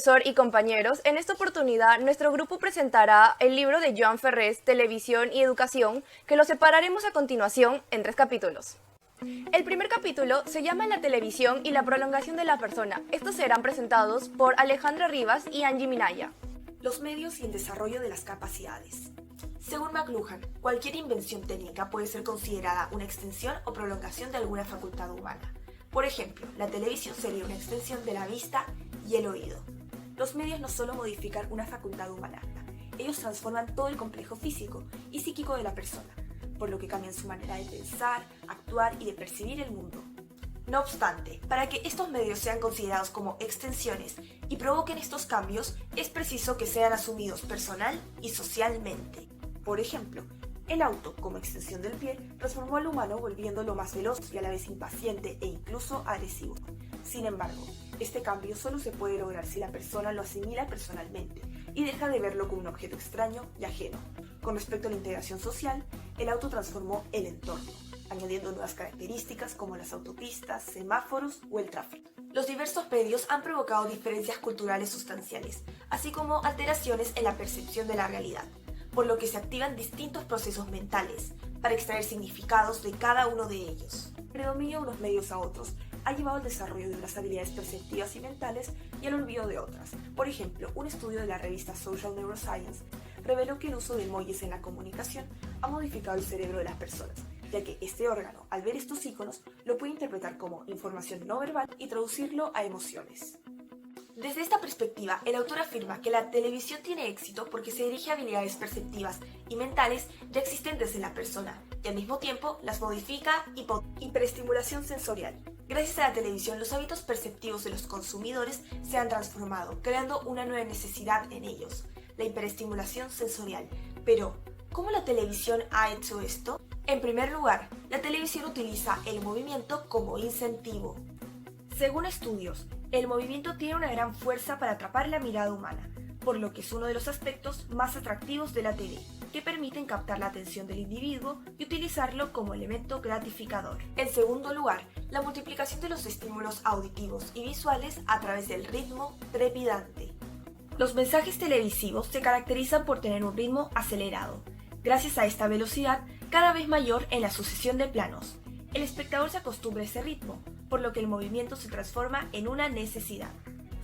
profesor y compañeros. En esta oportunidad, nuestro grupo presentará el libro de Joan Ferrés, Televisión y Educación, que lo separaremos a continuación en 3 capítulos. El primer capítulo se llama La televisión y la prolongación de la persona. Estos serán presentados por Alejandra Rivas y Angie Minaya. Los medios y el desarrollo de las capacidades. Según McLuhan, cualquier invención técnica puede ser considerada una extensión o prolongación de alguna facultad humana. Por ejemplo, la televisión sería una extensión de la vista y el oído. Los medios no solo modifican una facultad humana, ellos transforman todo el complejo físico y psíquico de la persona, por lo que cambian su manera de pensar, actuar y de percibir el mundo. No obstante, para que estos medios sean considerados como extensiones y provoquen estos cambios, es preciso que sean asumidos personal y socialmente. Por ejemplo, el auto, como extensión del pie, transformó al humano volviéndolo más veloz y a la vez impaciente e incluso agresivo. Sin embargo, este cambio solo se puede lograr si la persona lo asimila personalmente y deja de verlo como un objeto extraño y ajeno. Con respecto a la integración social, el auto transformó el entorno, añadiendo nuevas características como las autopistas, semáforos o el tráfico. Los diversos medios han provocado diferencias culturales sustanciales, así como alteraciones en la percepción de la realidad, por lo que se activan distintos procesos mentales para extraer significados de cada uno de ellos. El predominio de unos medios a otros ha llevado al desarrollo de unas habilidades perceptivas y mentales y al olvido de otras. Por ejemplo, un estudio de la revista Social Neuroscience reveló que el uso de emojis en la comunicación ha modificado el cerebro de las personas, ya que este órgano, al ver estos iconos, lo puede interpretar como información no verbal y traducirlo a emociones. Desde esta perspectiva, el autor afirma que la televisión tiene éxito porque se dirige a habilidades perceptivas y mentales ya existentes en la persona y al mismo tiempo las modifica y hiperestimulación sensorial. Gracias a la televisión, los hábitos perceptivos de los consumidores se han transformado, creando una nueva necesidad en ellos, la hiperestimulación sensorial. Pero, ¿cómo la televisión ha hecho esto? En primer lugar, la televisión utiliza el movimiento como incentivo. Según estudios, el movimiento tiene una gran fuerza para atrapar la mirada humana, por lo que es uno de los aspectos más atractivos de la TV, que permiten captar la atención del individuo y utilizarlo como elemento gratificador. En segundo lugar, la multiplicación de los estímulos auditivos y visuales a través del ritmo trepidante. Los mensajes televisivos se caracterizan por tener un ritmo acelerado. Gracias a esta velocidad cada vez mayor en la sucesión de planos, el espectador se acostumbra a ese ritmo, por lo que el movimiento se transforma en una necesidad.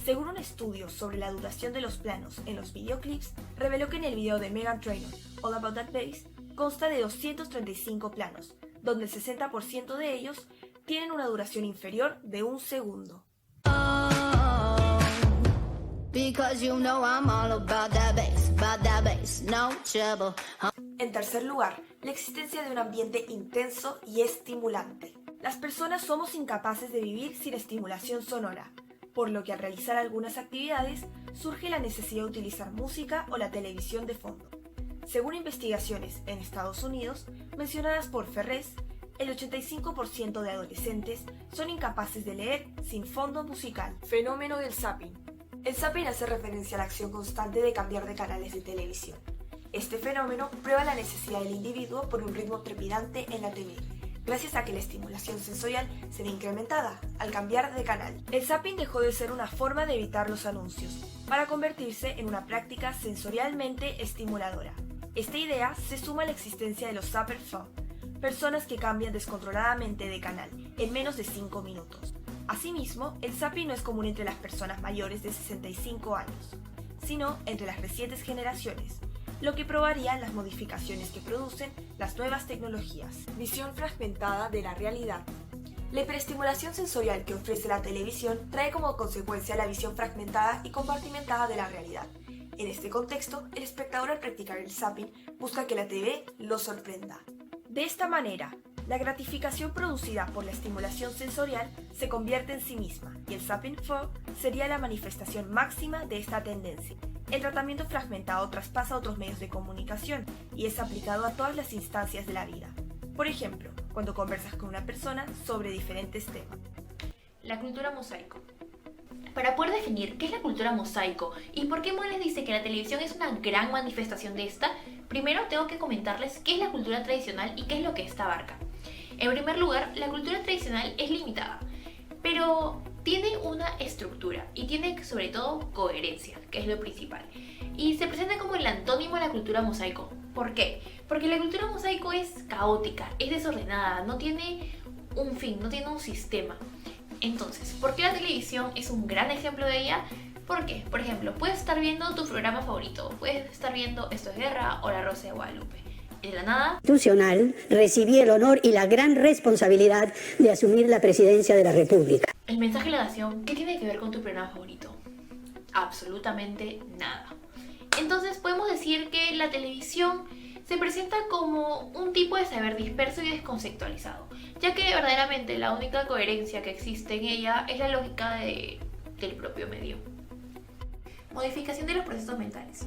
Según un estudio sobre la duración de los planos en los videoclips, reveló que en el video de Meghan Trainor, All About That Bass, consta de 235 planos, donde el 60% de ellos tienen una duración inferior de 1 segundo. En tercer lugar, la existencia de un ambiente intenso y estimulante. Las personas somos incapaces de vivir sin estimulación sonora, por lo que al realizar algunas actividades surge la necesidad de utilizar música o la televisión de fondo. Según investigaciones en Estados Unidos, mencionadas por Ferrés, el 85% de adolescentes son incapaces de leer sin fondo musical. Fenómeno del zapping. El zapping hace referencia a la acción constante de cambiar de canales de televisión. Este fenómeno prueba la necesidad del individuo por un ritmo trepidante en la TV, gracias a que la estimulación sensorial se ve incrementada al cambiar de canal. El zapping dejó de ser una forma de evitar los anuncios, para convertirse en una práctica sensorialmente estimuladora. Esta idea se suma a la existencia de los zapper fun, personas que cambian descontroladamente de canal en menos de 5 minutos. Asimismo, el zapping no es común entre las personas mayores de 65 años, sino entre las recientes generaciones, lo que probaría las modificaciones que producen las nuevas tecnologías. Visión fragmentada de la realidad. La hiperestimulación sensorial que ofrece la televisión trae como consecuencia la visión fragmentada y compartimentada de la realidad. En este contexto, el espectador al practicar el zapping busca que la TV lo sorprenda. De esta manera, la gratificación producida por la estimulación sensorial se convierte en sí misma y el zapping faux sería la manifestación máxima de esta tendencia. El tratamiento fragmentado traspasa a otros medios de comunicación y es aplicado a todas las instancias de la vida. Por ejemplo, cuando conversas con una persona sobre diferentes temas. La cultura mosaico. Para poder definir qué es la cultura mosaico y por qué Moles dice que la televisión es una gran manifestación de esta, primero tengo que comentarles qué es la cultura tradicional y qué es lo que esta abarca. En primer lugar, la cultura tradicional es limitada, pero tiene una estructura y tiene sobre todo coherencia, que es lo principal. Y se presenta como el antónimo de la cultura mosaico. ¿Por qué? Porque la cultura mosaico es caótica, es desordenada, no tiene un fin, no tiene un sistema. Entonces, ¿por qué la televisión es un gran ejemplo de ella? Porque, por ejemplo, puedes estar viendo tu programa favorito, puedes estar viendo Esto es Guerra o La Rosa de Guadalupe. Y de la nada, Constitucional, recibí el honor y la gran responsabilidad de asumir la presidencia de la República. el mensaje de la nación, ¿qué tiene que ver con tu programa favorito? Absolutamente nada. Entonces podemos decir que la televisión se presenta como un tipo de saber disperso y desconceptualizado, ya que verdaderamente la única coherencia que existe en ella es la lógica del propio medio. Modificación de los procesos mentales.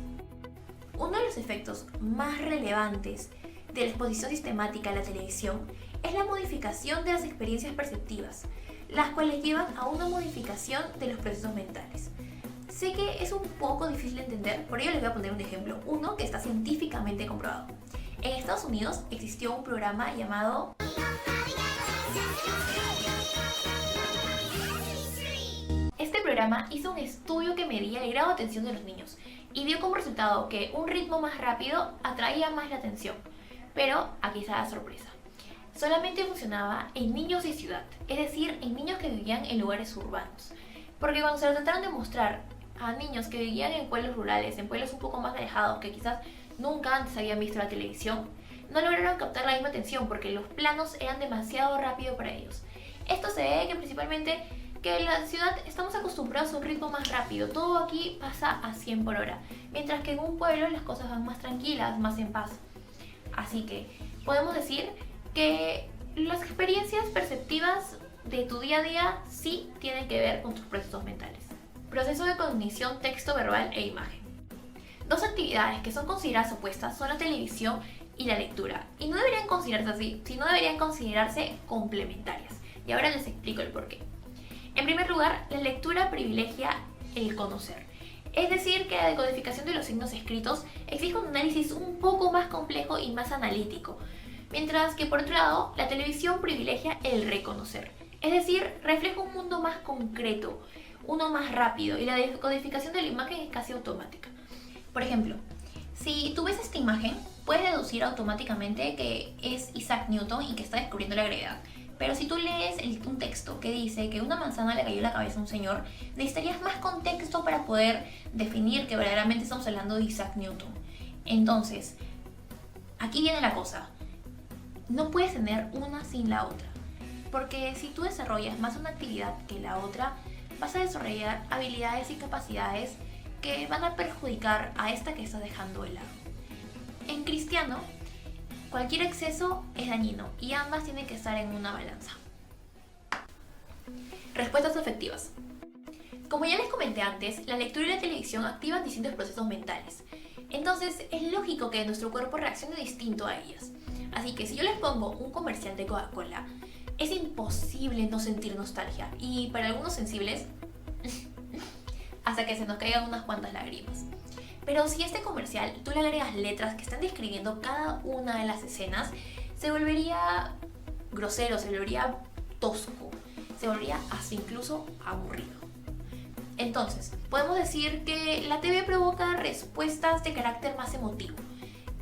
Uno de los efectos más relevantes de la exposición sistemática a la televisión es la modificación de las experiencias perceptivas, las cuales llevan a una modificación de los procesos mentales. Sé que es un poco difícil de entender, por ello les voy a poner un ejemplo, uno que está científicamente comprobado. En Estados Unidos existió un programa llamado Este programa hizo un estudio que medía el grado de atención de los niños y dio como resultado que un ritmo más rápido atraía más la atención. Pero aquí está la sorpresa. Solamente funcionaba en niños de ciudad, es decir, en niños que vivían en lugares urbanos. Porque cuando se lo trataron de mostrar a niños que vivían en pueblos rurales, en pueblos un poco más alejados, que quizás nunca antes habían visto la televisión, no lograron captar la misma atención porque los planos eran demasiado rápidos para ellos. Esto se debe que principalmente que en la ciudad estamos acostumbrados a un ritmo más rápido, todo aquí pasa a 100 por hora, mientras que en un pueblo las cosas van más tranquilas, más en paz. Así que podemos decir que las experiencias perceptivas de tu día a día sí tienen que ver con tus procesos mentales. Proceso de cognición texto verbal e imagen. Dos actividades que son consideradas opuestas son la televisión y la lectura, y no deberían considerarse así, sino deberían considerarse complementarias. Y ahora les explico el porqué. En primer lugar, la lectura privilegia el conocer. Es decir, que la decodificación de los signos escritos exige un análisis un poco más complejo y más analítico, mientras que por otro lado, la televisión privilegia el reconocer. Es decir, refleja un mundo más concreto, uno más rápido, y la decodificación de la imagen es casi automática. Por ejemplo, si tú ves esta imagen, puedes deducir automáticamente que es Isaac Newton y que está descubriendo la gravedad. Pero si tú lees un texto que dice que una manzana le cayó en la cabeza a un señor, necesitarías más contexto para poder definir que verdaderamente estamos hablando de Isaac Newton. Entonces, aquí viene la cosa. No puedes tener una sin la otra. Porque si tú desarrollas más una actividad que la otra, vas a desarrollar habilidades y capacidades que van a perjudicar a esta que estás dejando de lado. En cristiano, cualquier exceso es dañino y ambas tienen que estar en una balanza. Respuestas afectivas. Como ya les comenté antes, la lectura y la televisión activan distintos procesos mentales. Entonces es lógico que nuestro cuerpo reaccione distinto a ellas. Así que si yo les pongo un comercial de Coca-Cola, es imposible no sentir nostalgia. Y para algunos sensibles, hasta que se nos caigan unas cuantas lágrimas. Pero si a este comercial tú le agregas letras que están describiendo cada una de las escenas, se volvería grosero, se volvería tosco, se volvería hasta incluso aburrido. Entonces, podemos decir que la TV provoca respuestas de carácter más emotivo,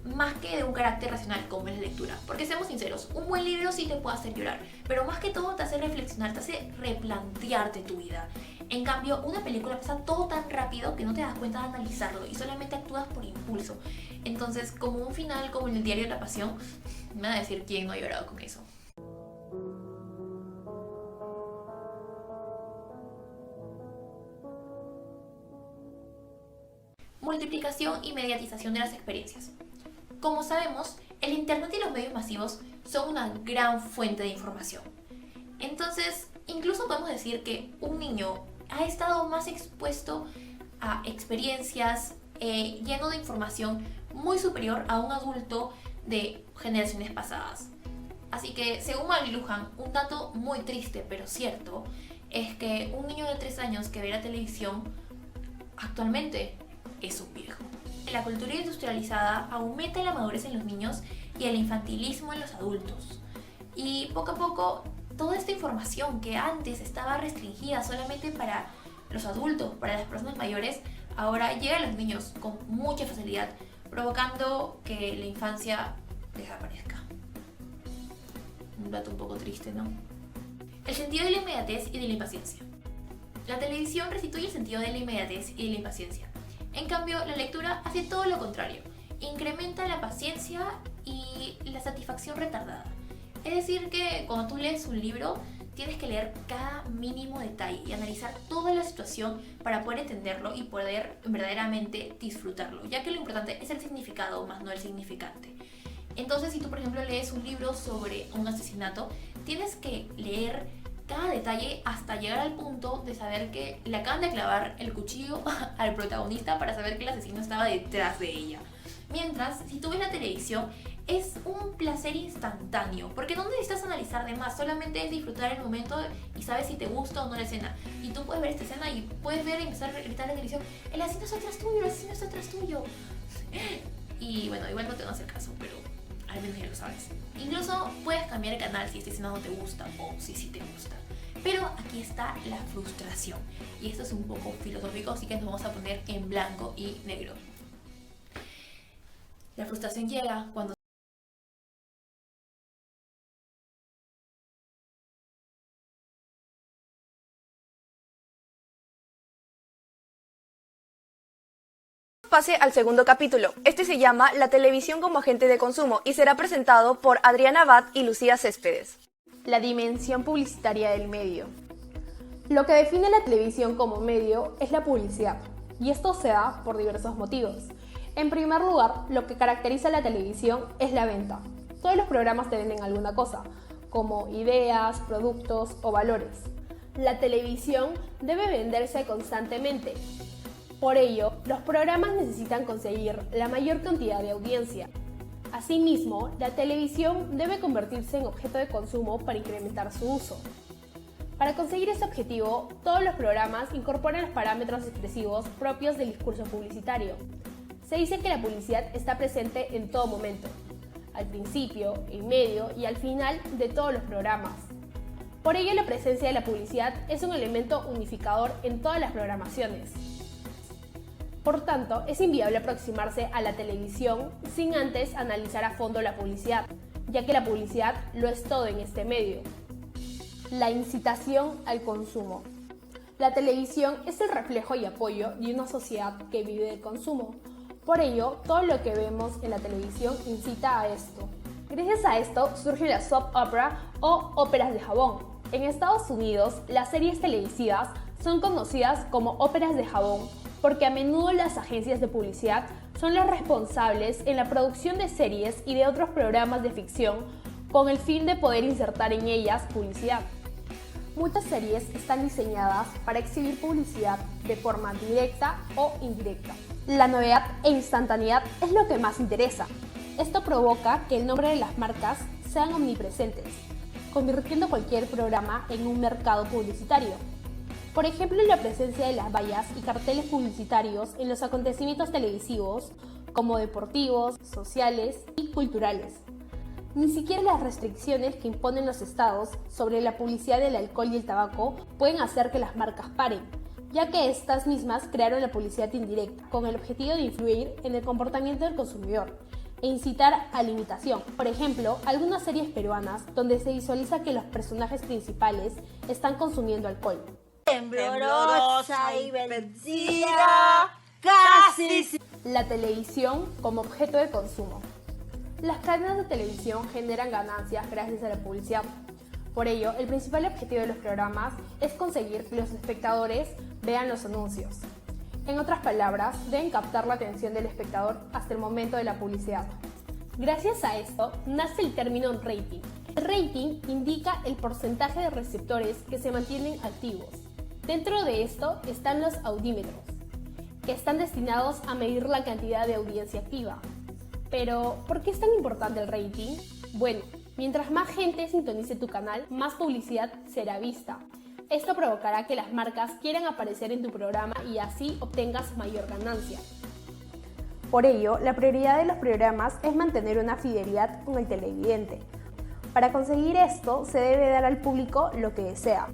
más que de un carácter racional como es la lectura. Porque seamos sinceros, un buen libro sí te puede hacer llorar, pero más que todo te hace reflexionar, te hace replantearte tu vida. En cambio, una película pasa todo tan rápido que no te das cuenta de analizarlo y solamente actúas por impulso. Entonces, como un final como en el Diario de la Pasión, me va a decir quién no ha llorado con eso. Multiplicación y mediatización de las experiencias. Como sabemos, el Internet y los medios masivos son una gran fuente de información. Entonces, incluso podemos decir que un niño ha estado más expuesto a experiencias lleno de información muy superior a un adulto de generaciones pasadas. Así que, según McLuhan, un dato muy triste pero cierto es que un niño de 3 años que ve la televisión actualmente es un viejo. La cultura industrializada aumenta la madurez en los niños y el infantilismo en los adultos. Y poco a poco toda esta información que antes estaba restringida solamente para los adultos, para las personas mayores, ahora llega a los niños con mucha facilidad, provocando que la infancia desaparezca. Un dato un poco triste, ¿no? El sentido de la inmediatez y de la impaciencia. La televisión restituye el sentido de la inmediatez y de la impaciencia. En cambio, la lectura hace todo lo contrario. Incrementa la paciencia y la satisfacción retardada. Es decir que cuando tú lees un libro, tienes que leer cada mínimo detalle y analizar toda la situación para poder entenderlo y poder verdaderamente disfrutarlo, ya que lo importante es el significado más no el significante. Entonces, si tú por ejemplo lees un libro sobre un asesinato, tienes que leer cada detalle hasta llegar al punto de saber que le acaban de clavar el cuchillo al protagonista para saber que el asesino estaba detrás de ella. Mientras, si tú ves la televisión, es un placer instantáneo, porque no necesitas analizar de más, solamente es disfrutar el momento y sabes si te gusta o no la escena. Y tú puedes ver esta escena y puedes ver y empezar a gritar en la televisión: el asesino está atrás tuyo, el asesino está atrás tuyo. Y bueno, igual no te van a hacer caso, pero al menos ya lo sabes. Incluso puedes cambiar el canal si esta escena no te gusta o si sí te gusta. Pero aquí está la frustración, y esto es un poco filosófico, así que nos vamos a poner en blanco y negro. La frustración llega cuando pase al segundo capítulo. Este se llama La televisión como agente de consumo y será presentado por Adriana Abad y Lucía Céspedes. La dimensión publicitaria del medio. Lo que define la televisión como medio es la publicidad, y esto se da por diversos motivos. En primer lugar, lo que caracteriza a la televisión es la venta. Todos los programas te venden alguna cosa, como ideas, productos o valores. La televisión debe venderse constantemente. Por ello, los programas necesitan conseguir la mayor cantidad de audiencia. Asimismo, la televisión debe convertirse en objeto de consumo para incrementar su uso. Para conseguir ese objetivo, todos los programas incorporan los parámetros expresivos propios del discurso publicitario. Se dice que la publicidad está presente en todo momento, al principio, en medio y al final de todos los programas. Por ello, la presencia de la publicidad es un elemento unificador en todas las programaciones. Por tanto, es inviable aproximarse a la televisión sin antes analizar a fondo la publicidad, ya que la publicidad lo es todo en este medio. La incitación al consumo. La televisión es el reflejo y apoyo de una sociedad que vive del consumo. Por ello, todo lo que vemos en la televisión incita a esto. Gracias a esto surge la soap opera o óperas de jabón. En Estados Unidos, las series televisivas son conocidas como óperas de jabón porque a menudo las agencias de publicidad son las responsables en la producción de series y de otros programas de ficción con el fin de poder insertar en ellas publicidad. Muchas series están diseñadas para exhibir publicidad de forma directa o indirecta. La novedad e instantaneidad es lo que más interesa. Esto provoca que el nombre de las marcas sean omnipresentes, convirtiendo cualquier programa en un mercado publicitario. Por ejemplo, la presencia de las vallas y carteles publicitarios en los acontecimientos televisivos, como deportivos, sociales y culturales. Ni siquiera las restricciones que imponen los estados sobre la publicidad del alcohol y el tabaco pueden hacer que las marcas paren, ya que estas mismas crearon la publicidad indirecta con el objetivo de influir en el comportamiento del consumidor e incitar a la imitación. Por ejemplo, algunas series peruanas donde se visualiza que los personajes principales están consumiendo alcohol. Temblorosa y vencida, casi. La televisión como objeto de consumo. Las cadenas de televisión generan ganancias gracias a la publicidad. Por ello, el principal objetivo de los programas es conseguir que los espectadores vean los anuncios. En otras palabras, deben captar la atención del espectador hasta el momento de la publicidad. Gracias a esto, nace el término rating. El rating indica el porcentaje de receptores que se mantienen activos. Dentro de esto están los audímetros, que están destinados a medir la cantidad de audiencia activa. Pero, ¿por qué es tan importante el rating? Bueno, mientras más gente sintonice tu canal, más publicidad será vista. Esto provocará que las marcas quieran aparecer en tu programa y así obtengas mayor ganancia. Por ello, la prioridad de los programas es mantener una fidelidad con el televidente. Para conseguir esto, se debe dar al público lo que desea.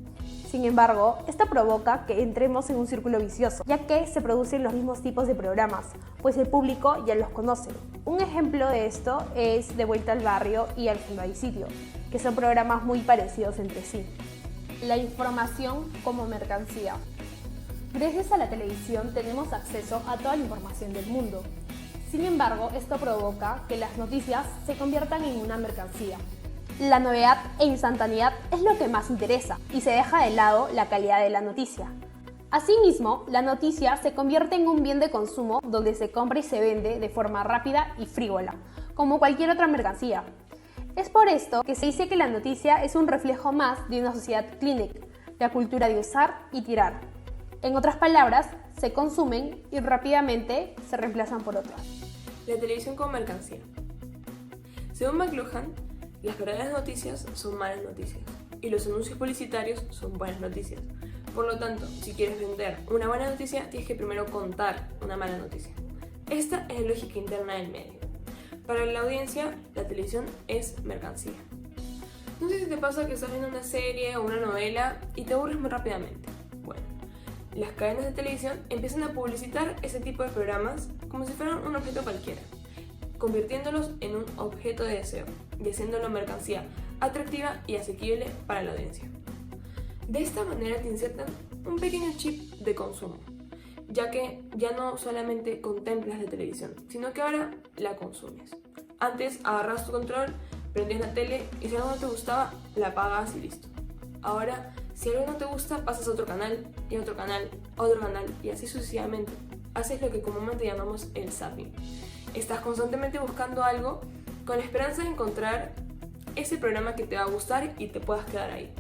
Sin embargo, esto provoca que entremos en un círculo vicioso, ya que se producen los mismos tipos de programas, pues el público ya los conoce. Un ejemplo de esto es De Vuelta al Barrio y Al Fondo hay Sitio, que son programas muy parecidos entre sí. La información como mercancía. Gracias a la televisión tenemos acceso a toda la información del mundo. Sin embargo, esto provoca que las noticias se conviertan en una mercancía. La novedad e instantaneidad es lo que más interesa y se deja de lado la calidad de la noticia. Asimismo, la noticia se convierte en un bien de consumo donde se compra y se vende de forma rápida y frívola, como cualquier otra mercancía. Es por esto que se dice que la noticia es un reflejo más de una sociedad clínica, la cultura de usar y tirar. En otras palabras, se consumen y rápidamente se reemplazan por otras. La televisión como mercancía. Según McLuhan, las verdaderas noticias son malas noticias y los anuncios publicitarios son buenas noticias. Por lo tanto, si quieres vender una buena noticia, tienes que primero contar una mala noticia. Esta es la lógica interna del medio. Para la audiencia, la televisión es mercancía. No sé si te pasa que estás viendo una serie o una novela y te aburres muy rápidamente. Bueno, las cadenas de televisión empiezan a publicitar ese tipo de programas como si fueran un objeto cualquiera, convirtiéndolos en un objeto de deseo y haciéndolo mercancía atractiva y asequible para la audiencia. De esta manera te insertan un pequeño chip de consumo, ya que ya no solamente contemplas la televisión, sino que ahora la consumes. Antes agarrabas tu control, prendías la tele y si algo no te gustaba, la apagabas y listo. Ahora, si algo no te gusta, pasas a otro canal y a otro canal, a otro canal y así sucesivamente. Haces lo que comúnmente llamamos el zapping. Estás constantemente buscando algo con la esperanza de encontrar ese programa que te va a gustar y te puedas quedar ahí.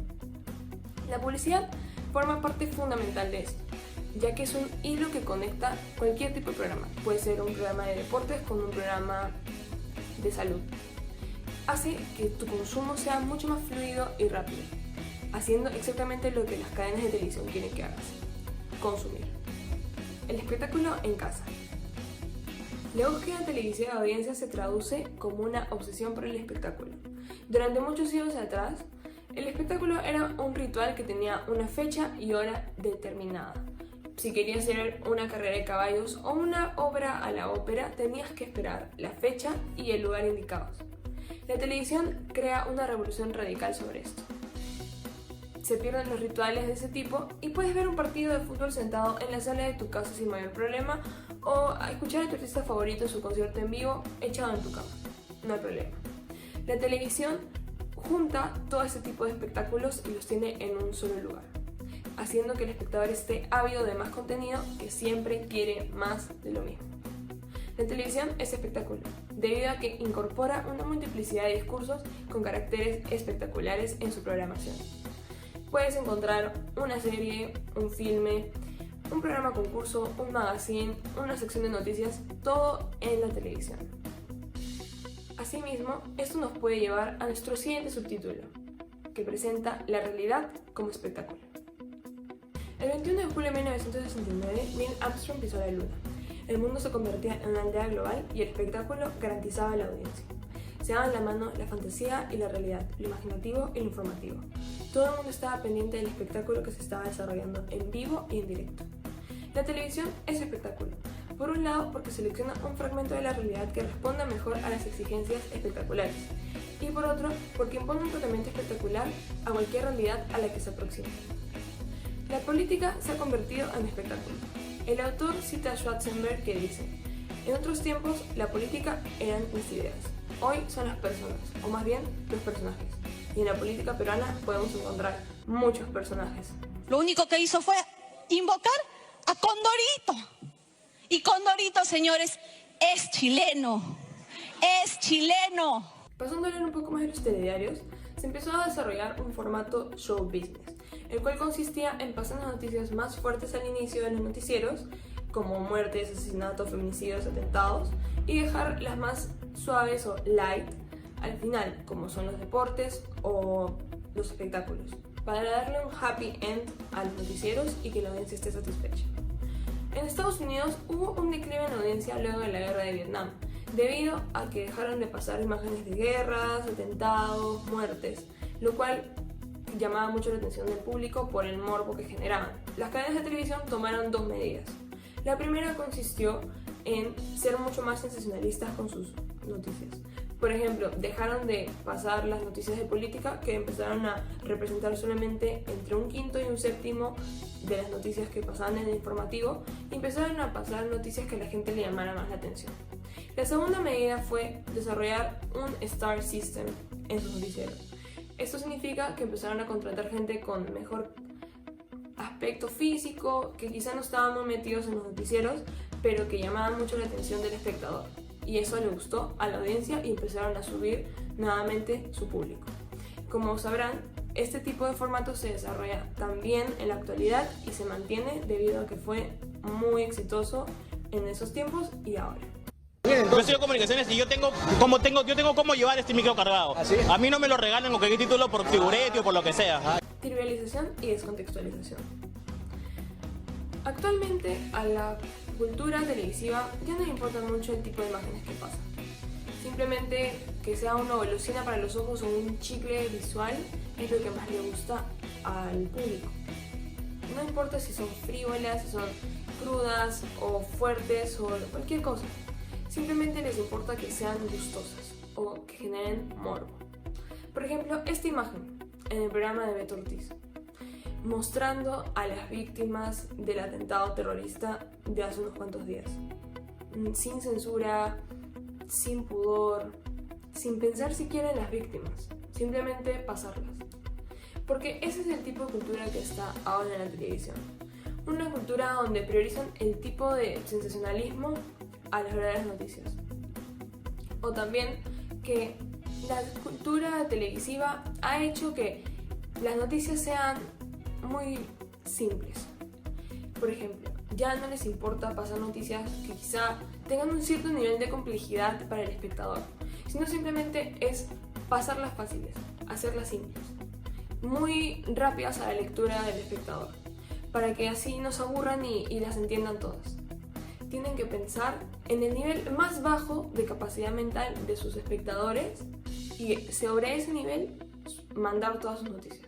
La publicidad forma parte fundamental de esto, ya que es un hilo que conecta cualquier tipo de programa. Puede ser un programa de deportes con un programa de salud. Hace que tu consumo sea mucho más fluido y rápido, haciendo exactamente lo que las cadenas de televisión quieren que hagas: consumir. El espectáculo en casa. La búsqueda televisiva de audiencia se traduce como una obsesión por el espectáculo. Durante muchos siglos atrás, el espectáculo era un ritual que tenía una fecha y hora determinada. Si querías ver una carrera de caballos o una obra a la ópera, tenías que esperar la fecha y el lugar indicados. La televisión crea una revolución radical sobre esto. Se pierden los rituales de ese tipo y puedes ver un partido de fútbol sentado en la sala de tu casa sin mayor problema o escuchar a tu artista favorito en su concierto en vivo echado en tu cama. No hay problema. La televisión junta todo ese tipo de espectáculos y los tiene en un solo lugar, haciendo que el espectador esté ávido de más contenido, que siempre quiere más de lo mismo. La televisión es espectáculo, debido a que incorpora una multiplicidad de discursos con caracteres espectaculares en su programación. Puedes encontrar una serie, un filme, un programa concurso, un magazine, una sección de noticias, todo en la televisión. Asimismo, esto nos puede llevar a nuestro siguiente subtítulo, que presenta la realidad como espectáculo. El 21 de julio de 1969, Neil Armstrong pisó la luna. El mundo se convertía en una aldea global y el espectáculo garantizaba la audiencia. Se daban la mano la fantasía y la realidad, lo imaginativo y lo informativo. Todo el mundo estaba pendiente del espectáculo que se estaba desarrollando en vivo y en directo. La televisión es espectáculo. Por un lado, porque selecciona un fragmento de la realidad que responda mejor a las exigencias espectaculares. Y por otro, porque impone un tratamiento espectacular a cualquier realidad a la que se aproxime. La política se ha convertido en espectáculo. El autor cita a Schwarzenberg que dice: en otros tiempos, la política eran las ideas. Hoy son las personas, o más bien, los personajes. Y en la política peruana podemos encontrar muchos personajes. Lo único que hizo fue invocar a Condorito. Y Condorito, señores, es chileno. Es chileno. Pasando a hablar un poco más de los telediarios, se empezó a desarrollar un formato show business, el cual consistía en pasar las noticias más fuertes al inicio de los noticieros, como muertes, asesinatos, feminicidios, atentados, y dejar las más suaves o light al final, como son los deportes o los espectáculos, para darle un happy end a los noticieros y que la audiencia esté satisfecha. En Estados Unidos hubo un declive en la audiencia luego de la guerra de Vietnam. debido a que dejaron de pasar imágenes de guerras, atentados, muertes, lo cual llamaba mucho la atención del público por el morbo que generaban. Las cadenas de televisión tomaron dos medidas. La primera consistió en ser mucho más sensacionalistas con sus noticias. Por ejemplo, dejaron de pasar las noticias de política, que empezaron a representar solamente entre un quinto y un séptimo de las noticias que pasaban en el informativo, y empezaron a pasar noticias que a la gente le llamara más la atención. La segunda medida fue desarrollar un Star System en sus noticieros. Esto significa que empezaron a contratar gente con mejor aspecto físico, que quizá no estaban muy metidos en los noticieros, pero que llamaban mucho la atención del espectador. Y eso le gustó a la audiencia y empezaron a subir nuevamente su público. Como sabrán, este tipo de formato se desarrolla también en la actualidad y se mantiene debido a que fue muy exitoso en esos tiempos y ahora. Yo estudio comunicaciones y yo tengo cómo llevar este micro cargado. ¿Ah, sí? A mí no me lo regalan con qué título por figurete o por lo que sea. Trivialización y descontextualización. Actualmente a la cultura televisiva ya no le importa mucho el tipo de imágenes que pasan. Simplemente que sea una golosina para los ojos o un chicle visual es lo que más le gusta al público. No importa si son frívolas, si son crudas o fuertes o cualquier cosa. Simplemente les importa que sean gustosas o que generen morbo. Por ejemplo, esta imagen en el programa de Beto Ortiz, mostrando a las víctimas del atentado terrorista de hace unos cuantos días. Sin censura, sin pudor, sin pensar siquiera en las víctimas, simplemente pasarlas. Porque ese es el tipo de cultura que está ahora en la televisión. Una cultura donde priorizan el tipo de sensacionalismo a las verdaderas noticias. O también que la cultura televisiva ha hecho que las noticias sean muy simples. Por ejemplo, ya no les importa pasar noticias que quizá tengan un cierto nivel de complejidad para el espectador, sino simplemente es pasarlas fáciles, hacerlas simples, muy rápidas a la lectura del espectador, para que así no se aburran y las entiendan todas. Tienen que pensar en el nivel más bajo de capacidad mental de sus espectadores y sobre ese nivel mandar todas sus noticias.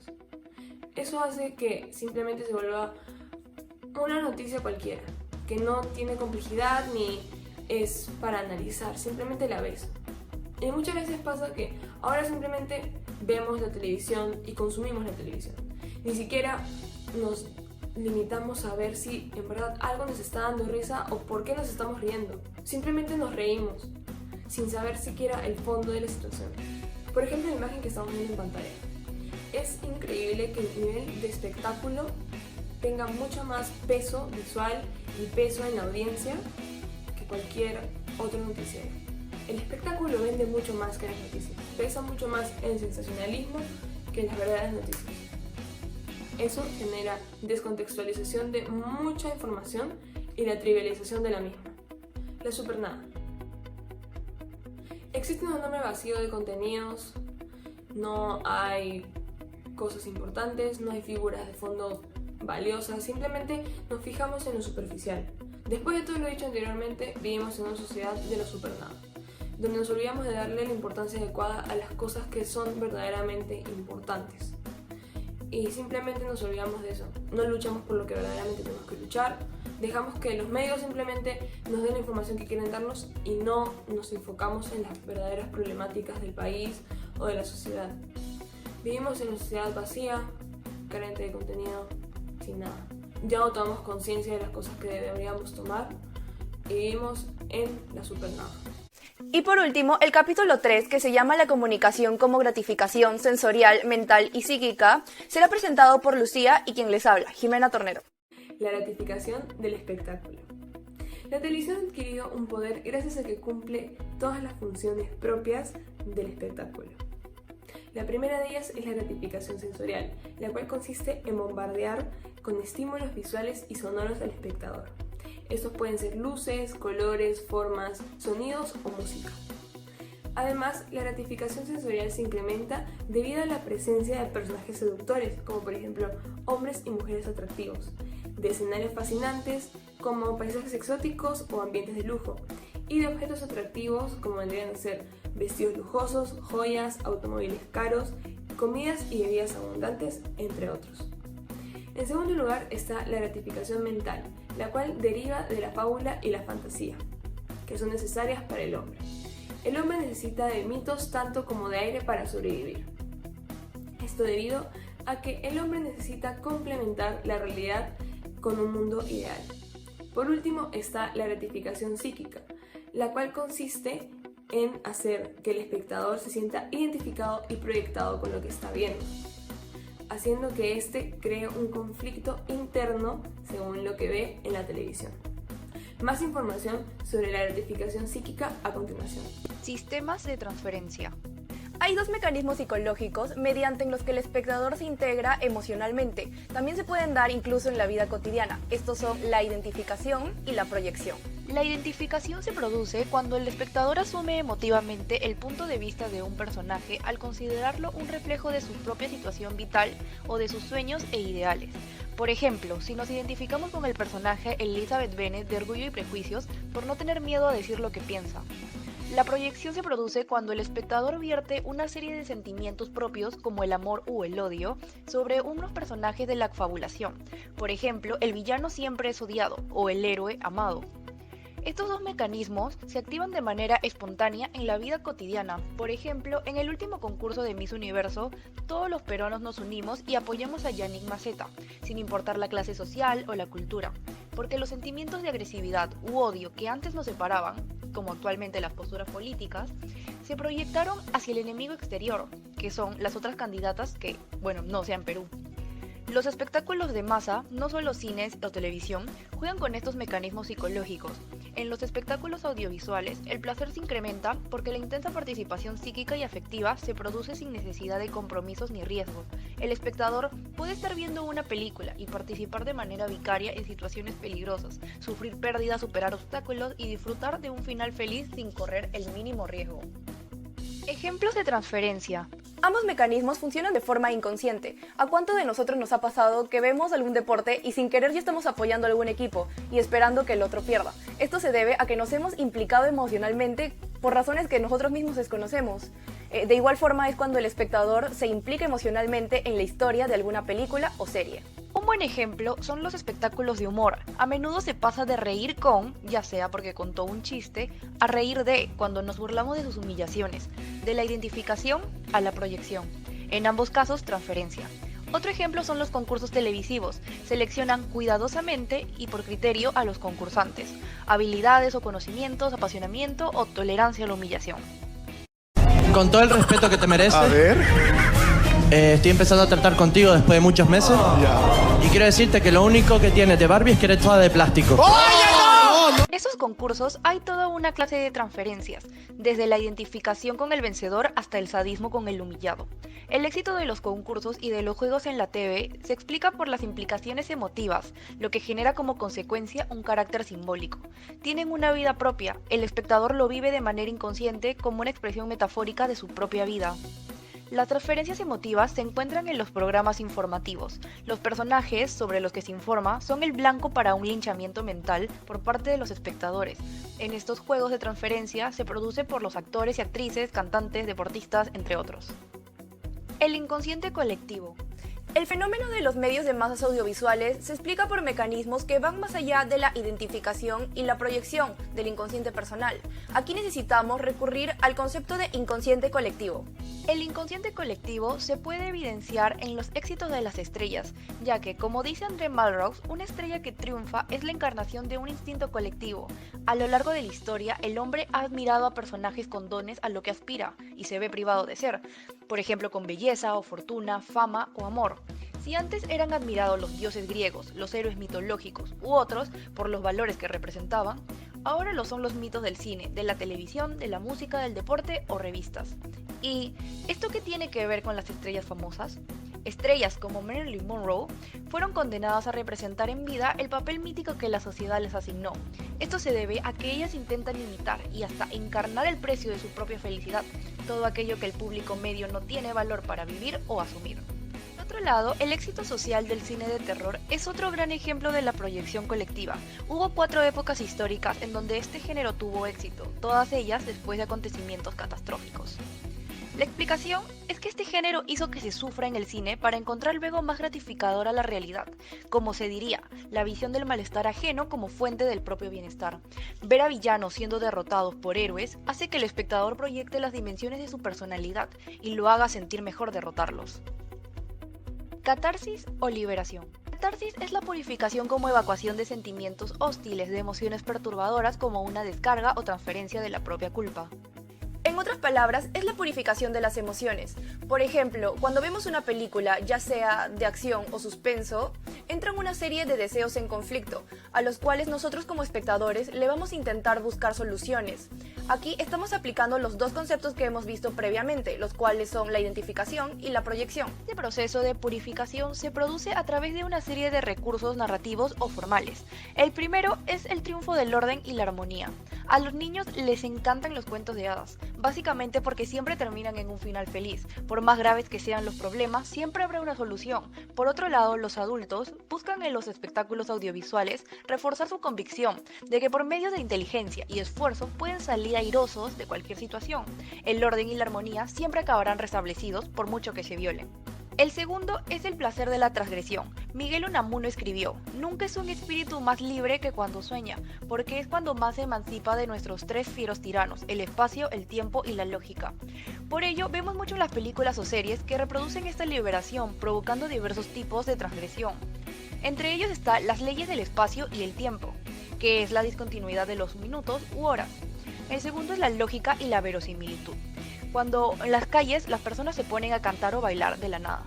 Eso hace que simplemente se vuelva una noticia cualquiera, que no tiene complejidad ni es para analizar, simplemente la ves. Y muchas veces pasa que ahora simplemente vemos la televisión y consumimos la televisión. Ni siquiera nos limitamos a ver si en verdad algo nos está dando risa o por qué nos estamos riendo. Simplemente nos reímos, sin saber siquiera el fondo de la situación. Por ejemplo, la imagen que estamos viendo en pantalla. Es increíble que el nivel de espectáculo tenga mucho más peso visual y peso en la audiencia que cualquier otro noticiero. El espectáculo vende mucho más que las noticias, pesa mucho más el sensacionalismo que las verdaderas noticias. Eso genera descontextualización de mucha información y la trivialización de la misma. La supernada. Existe un enorme vacío de contenidos, no hay cosas importantes, no hay figuras de fondo valiosas, simplemente nos fijamos en lo superficial. Después de todo lo dicho anteriormente, vivimos en una sociedad de la supernada, donde nos olvidamos de darle la importancia adecuada a las cosas que son verdaderamente importantes. Y simplemente nos olvidamos de eso, no luchamos por lo que verdaderamente tenemos que luchar, dejamos que los medios simplemente nos den la información que quieren darnos y no nos enfocamos en las verdaderas problemáticas del país o de la sociedad. Vivimos en una sociedad vacía, carente de contenido, sin nada. Ya no tomamos conciencia de las cosas que deberíamos tomar y vivimos en la supernada. Y por último, el capítulo 3, que se llama La comunicación como gratificación sensorial, mental y psíquica, será presentado por Lucía y quien les habla, Jimena Tornero. La gratificación del espectáculo. La televisión ha adquirido un poder gracias a que cumple todas las funciones propias del espectáculo. La primera de ellas es la gratificación sensorial, la cual consiste en bombardear con estímulos visuales y sonoros al espectador. Estos pueden ser luces, colores, formas, sonidos o música. Además, la gratificación sensorial se incrementa debido a la presencia de personajes seductores, como por ejemplo hombres y mujeres atractivos, de escenarios fascinantes como paisajes exóticos o ambientes de lujo, y de objetos atractivos como vendrían a ser vestidos lujosos, joyas, automóviles caros, comidas y bebidas abundantes, entre otros. En segundo lugar está la gratificación mental, la cual deriva de la fábula y la fantasía, que son necesarias para el hombre. El hombre necesita de mitos tanto como de aire para sobrevivir. Esto debido a que el hombre necesita complementar la realidad con un mundo ideal. Por último está la gratificación psíquica, la cual consiste en hacer que el espectador se sienta identificado y proyectado con lo que está viendo, haciendo que éste cree un conflicto interno según lo que ve en la televisión. Más información sobre la gratificación psíquica a continuación. Sistemas de transferencia. Hay dos mecanismos psicológicos mediante los que el espectador se integra emocionalmente. También se pueden dar incluso en la vida cotidiana. Estos son la identificación y la proyección. La identificación se produce cuando el espectador asume emotivamente el punto de vista de un personaje al considerarlo un reflejo de su propia situación vital o de sus sueños e ideales. Por ejemplo, si nos identificamos con el personaje Elizabeth Bennet de Orgullo y Prejuicios por no tener miedo a decir lo que piensa. La proyección se produce cuando el espectador vierte una serie de sentimientos propios como el amor o el odio sobre unos personajes de la fabulación. Por ejemplo, el villano siempre es odiado o el héroe amado. Estos dos mecanismos se activan de manera espontánea en la vida cotidiana. Por ejemplo, en el último concurso de Miss Universo, todos los peruanos nos unimos y apoyamos a Yannick Maceta, sin importar la clase social o la cultura, porque los sentimientos de agresividad u odio que antes nos separaban, como actualmente las posturas políticas, se proyectaron hacia el enemigo exterior, que son las otras candidatas que, no sean Perú. Los espectáculos de masa, no solo cines o televisión, juegan con estos mecanismos psicológicos. En los espectáculos audiovisuales, el placer se incrementa porque la intensa participación psíquica y afectiva se produce sin necesidad de compromisos ni riesgos. El espectador puede estar viendo una película y participar de manera vicaria en situaciones peligrosas, sufrir pérdidas, superar obstáculos y disfrutar de un final feliz sin correr el mínimo riesgo. Ejemplos de transferencia. Ambos mecanismos funcionan de forma inconsciente. ¿A cuánto de nosotros nos ha pasado que vemos algún deporte y sin querer ya estamos apoyando a algún equipo y esperando que el otro pierda? Esto se debe a que nos hemos implicado emocionalmente por razones que nosotros mismos desconocemos. De igual forma es cuando el espectador se implica emocionalmente en la historia de alguna película o serie. Un buen ejemplo son los espectáculos de humor. A menudo se pasa de reír con, ya sea porque contó un chiste, a reír de, cuando nos burlamos de sus humillaciones, de la identificación a la proyección. En ambos casos, transferencia. Otro ejemplo son los concursos televisivos. Seleccionan cuidadosamente y por criterio a los concursantes. Habilidades o conocimientos, apasionamiento o tolerancia a la humillación. Con todo el respeto que te mereces. A ver. Estoy empezando a tratar contigo después de muchos meses. Y quiero decirte que lo único que tienes de Barbie es que eres toda de plástico. En esos concursos hay toda una clase de transferencias, desde la identificación con el vencedor hasta el sadismo con el humillado. El éxito de los concursos y de los juegos en la TV se explica por las implicaciones emotivas, lo que genera como consecuencia un carácter simbólico. Tienen una vida propia, el espectador lo vive de manera inconsciente como una expresión metafórica de su propia vida. Las transferencias emotivas se encuentran en los programas informativos. Los personajes sobre los que se informa son el blanco para un linchamiento mental por parte de los espectadores. En estos juegos de transferencia se produce por los actores y actrices, cantantes, deportistas, entre otros. El inconsciente colectivo. El fenómeno de los medios de masas audiovisuales se explica por mecanismos que van más allá de la identificación y la proyección del inconsciente personal. Aquí necesitamos recurrir al concepto de inconsciente colectivo. El inconsciente colectivo se puede evidenciar en los éxitos de las estrellas, ya que, como dice André Malraux, una estrella que triunfa es la encarnación de un instinto colectivo. A lo largo de la historia, el hombre ha admirado a personajes con dones a lo que aspira y se ve privado de ser, por ejemplo con belleza o fortuna, fama o amor. Si antes eran admirados los dioses griegos, los héroes mitológicos u otros por los valores que representaban, ahora lo son los mitos del cine, de la televisión, de la música, del deporte o revistas. ¿Y esto qué tiene que ver con las estrellas famosas? Estrellas como Marilyn Monroe fueron condenadas a representar en vida el papel mítico que la sociedad les asignó. Esto se debe a que ellas intentan imitar y hasta encarnar el precio de su propia felicidad, todo aquello que el público medio no tiene valor para vivir o asumir. otro lado, el éxito social del cine de terror es otro gran ejemplo de la proyección colectiva. Hubo 4 épocas históricas en donde este género tuvo éxito, todas ellas después de acontecimientos catastróficos. La explicación es que este género hizo que se sufra en el cine para encontrar luego más gratificadora la realidad, como se diría, la visión del malestar ajeno como fuente del propio bienestar. Ver a villanos siendo derrotados por héroes hace que el espectador proyecte las dimensiones de su personalidad y lo haga sentir mejor derrotarlos. Catarsis o liberación. Catarsis es la purificación como evacuación de sentimientos hostiles, de emociones perturbadoras como una descarga o transferencia de la propia culpa. En otras palabras, es la purificación de las emociones. Por ejemplo, cuando vemos una película, ya sea de acción o suspenso, entran una serie de deseos en conflicto, a los cuales nosotros como espectadores le vamos a intentar buscar soluciones. Aquí estamos aplicando los dos conceptos que hemos visto previamente, los cuales son la identificación y la proyección. Este proceso de purificación se produce a través de una serie de recursos narrativos o formales. El primero es el triunfo del orden y la armonía. A los niños les encantan los cuentos de hadas, básicamente porque siempre terminan en un final feliz. Por más graves que sean los problemas, siempre habrá una solución. Por otro lado, los adultos buscan en los espectáculos audiovisuales reforzar su convicción de que por medio de inteligencia y esfuerzo pueden salir airosos de cualquier situación. El orden y la armonía siempre acabarán restablecidos por mucho que se violen. El segundo es el placer de la transgresión. Miguel Unamuno escribió: nunca es un espíritu más libre que cuando sueña, porque es cuando más se emancipa de nuestros 3 fieros tiranos, el espacio, el tiempo y la lógica. Por ello, vemos mucho en las películas o series que reproducen esta liberación, provocando diversos tipos de transgresión. Entre ellos está las leyes del espacio y el tiempo, que es la discontinuidad de los minutos u horas. El segundo es la lógica y la verosimilitud, cuando en las calles las personas se ponen a cantar o bailar de la nada.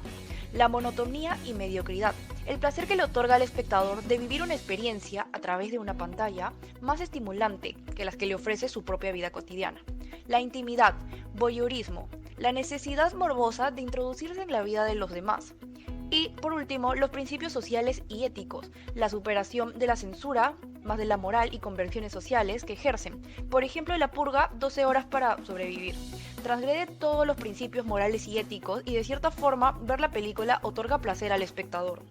La monotonía y mediocridad, el placer que le otorga al espectador de vivir una experiencia a través de una pantalla más estimulante que las que le ofrece su propia vida cotidiana. La intimidad, voyeurismo, la necesidad morbosa de introducirse en la vida de los demás. Y, por último, los principios sociales y éticos, la superación de la censura, más de la moral y convenciones sociales que ejercen. Por ejemplo, la purga, 12 horas para sobrevivir. Transgrede todos los principios morales y éticos y de cierta forma ver la película otorga placer al espectador.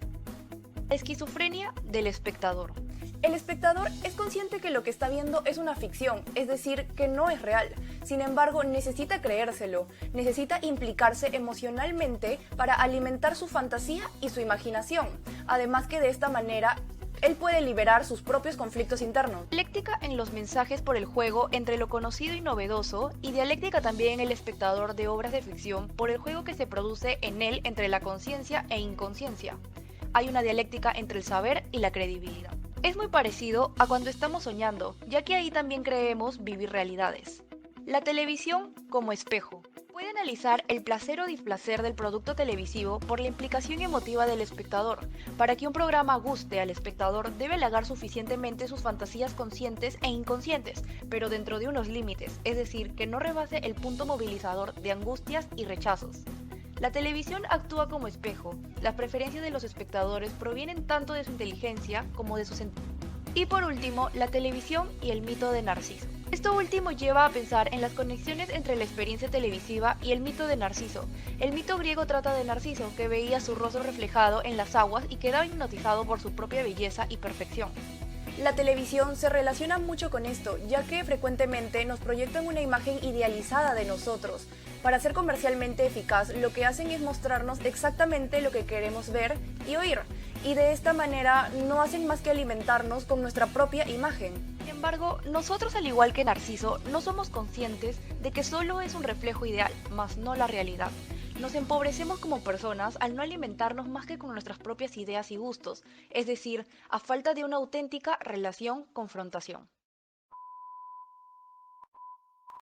Esquizofrenia del espectador. El espectador es consciente que lo que está viendo es una ficción, es decir, que no es real. Sin embargo, necesita creérselo, necesita implicarse emocionalmente para alimentar su fantasía y su imaginación. Además que de esta manera, él puede liberar sus propios conflictos internos. Dialéctica en los mensajes por el juego entre lo conocido y novedoso, y dialéctica también en el espectador de obras de ficción por el juego que se produce en él entre la conciencia e inconsciencia. Hay una dialéctica entre el saber y la credibilidad. Es muy parecido a cuando estamos soñando, ya que ahí también creemos vivir realidades. La televisión como espejo. Puede analizar el placer o displacer del producto televisivo por la implicación emotiva del espectador. Para que un programa guste al espectador debe halagar suficientemente sus fantasías conscientes e inconscientes, pero dentro de unos límites, es decir, que no rebase el punto movilizador de angustias y rechazos. La televisión actúa como espejo. Las preferencias de los espectadores provienen tanto de su inteligencia como de sus sentimientos. Y por último, la televisión y el mito de Narciso. Esto último lleva a pensar en las conexiones entre la experiencia televisiva y el mito de Narciso. El mito griego trata de Narciso, que veía su rostro reflejado en las aguas y quedaba hipnotizado por su propia belleza y perfección. La televisión se relaciona mucho con esto, ya que frecuentemente nos proyectan una imagen idealizada de nosotros. Para ser comercialmente eficaz, lo que hacen es mostrarnos exactamente lo que queremos ver y oír, y de esta manera no hacen más que alimentarnos con nuestra propia imagen. Sin embargo, nosotros, al igual que Narciso, no somos conscientes de que solo es un reflejo ideal, mas no la realidad. Nos empobrecemos como personas al no alimentarnos más que con nuestras propias ideas y gustos, es decir, a falta de una auténtica relación-confrontación.